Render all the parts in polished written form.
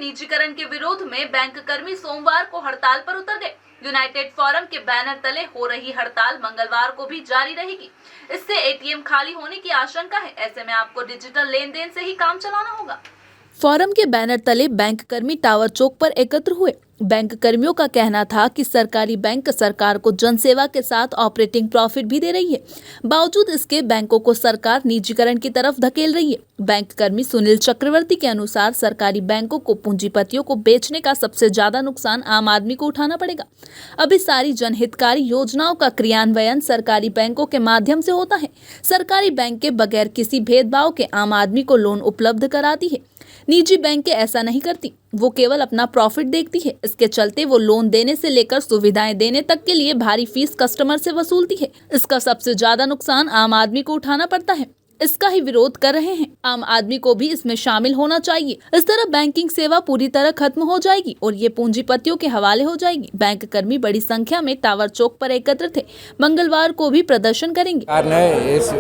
निजीकरण के विरोध में बैंक कर्मी सोमवार को हड़ताल पर उतर गए। यूनाइटेड फोरम के बैनर तले हो रही हड़ताल मंगलवार को भी जारी रहेगी। इससे एटीएम खाली होने की आशंका है। ऐसे में आपको डिजिटल लेन देन से ही काम चलाना होगा। फोरम के बैनर तले बैंक कर्मी टावर चौक पर एकत्र हुए। बैंक कर्मियों का कहना था कि सरकारी बैंक सरकार को जनसेवा के साथ ऑपरेटिंग प्रॉफिट भी दे रही है। बावजूद इसके बैंकों को सरकार निजीकरण की तरफ धकेल रही है। बैंक कर्मी सुनील चक्रवर्ती के अनुसार सरकारी बैंकों को पूंजीपतियों को बेचने का सबसे ज्यादा नुकसान आम आदमी को उठाना पड़ेगा। अभी सारी जनहितकारी योजनाओं का क्रियान्वयन सरकारी बैंकों के माध्यम से होता है। सरकारी बैंक के बगैर किसी भेदभाव के आम आदमी को लोन उपलब्ध कराती है। निजी बैंक ऐसा नहीं करती, वो केवल अपना प्रॉफिट देखती है। इसके चलते वो लोन देने से लेकर सुविधाएं देने तक के लिए भारी फीस कस्टमर से वसूलती है। इसका सबसे ज्यादा नुकसान आम आदमी को उठाना पड़ता है। इसका ही विरोध कर रहे हैं। आम आदमी को भी इसमें शामिल होना चाहिए। इस तरह बैंकिंग सेवा पूरी तरह खत्म हो जाएगी और ये पूंजीपतियों के हवाले हो जाएगी। बैंक कर्मी बड़ी संख्या में टावर चौक पर एकत्र थे। मंगलवार को भी प्रदर्शन करेंगे। सरकार ने इस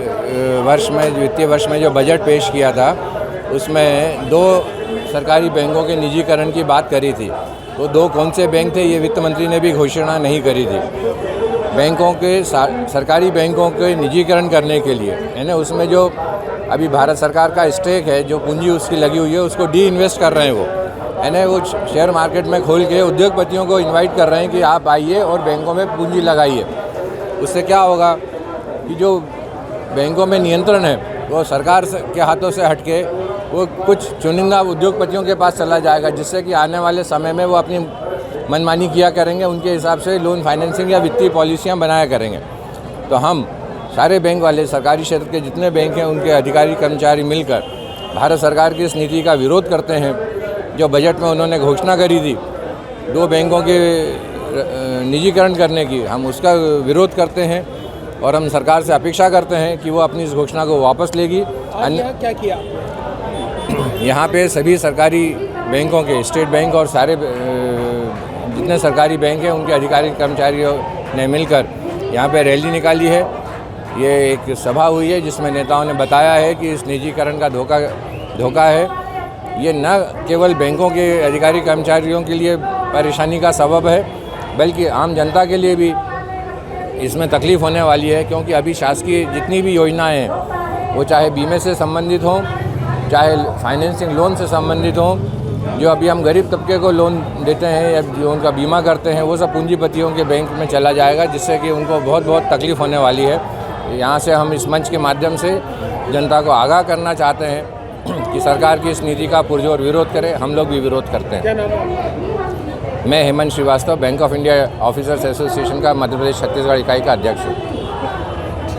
वर्ष में वित्तीय वर्ष में जो बजट पेश किया था उसमें 2 सरकारी बैंकों के निजीकरण की बात करी थी। तो 2 कौन से बैंक थे ये वित्त मंत्री ने भी घोषणा नहीं करी थी। बैंकों के सरकारी बैंकों के निजीकरण करने के लिए है ना, उसमें जो अभी भारत सरकार का स्टेक है, जो पूंजी उसकी लगी हुई है, उसको डी इन्वेस्ट कर रहे हैं वो है ना। वो शेयर मार्केट में खोल के उद्योगपतियों को इनवाइट कर रहे हैं कि आप आइए और बैंकों में पूंजी लगाइए। उससे क्या होगा कि जो बैंकों में नियंत्रण है वो सरकार के हाथों से हटके वो कुछ चुनिंदा उद्योगपतियों के पास चला जाएगा, जिससे कि आने वाले समय में वो अपनी मनमानी किया करेंगे, उनके हिसाब से लोन फाइनेंसिंग या वित्तीय पॉलिसियां बनाया करेंगे। तो हम सारे बैंक वाले, सरकारी क्षेत्र के जितने बैंक हैं, उनके अधिकारी कर्मचारी मिलकर भारत सरकार की इस नीति का विरोध करते हैं। जो बजट में उन्होंने घोषणा करी थी 2 बैंकों के निजीकरण करने की, हम उसका विरोध करते हैं और हम सरकार से अपेक्षा करते हैं कि वो अपनी इस घोषणा को वापस लेगी। अन्य क्या किया? यहाँ पे सभी सरकारी बैंकों के, स्टेट बैंक और सारे जितने सरकारी बैंक हैं उनके अधिकारी कर्मचारियों ने मिलकर यहाँ पे रैली निकाली है। ये एक सभा हुई है जिसमें नेताओं ने बताया है कि इस निजीकरण का धोखा है। ये न केवल बैंकों के अधिकारी कर्मचारियों के लिए परेशानी का सबब है, बल्कि आम जनता के लिए भी इसमें तकलीफ़ होने वाली है। क्योंकि अभी शासकीय जितनी भी योजनाएं हैं वो चाहे बीमे से संबंधित हों, चाहे फाइनेंसिंग लोन से संबंधित हों, जो अभी हम गरीब तबके को लोन देते हैं या जो उनका बीमा करते हैं, वो सब पूंजीपतियों के बैंक में चला जाएगा, जिससे कि उनको बहुत तकलीफ़ होने वाली है। यहाँ से हम इस मंच के माध्यम से जनता को आगाह करना चाहते हैं कि सरकार की इस नीति का पुरजोर विरोध करें। हम लोग भी विरोध करते हैं। क्या नाम है? मैं Hemant Shrivastava, bank of India officers association का मध्य प्रदेश छत्तीसगढ़ इकाई का अध्यक्ष हूँ।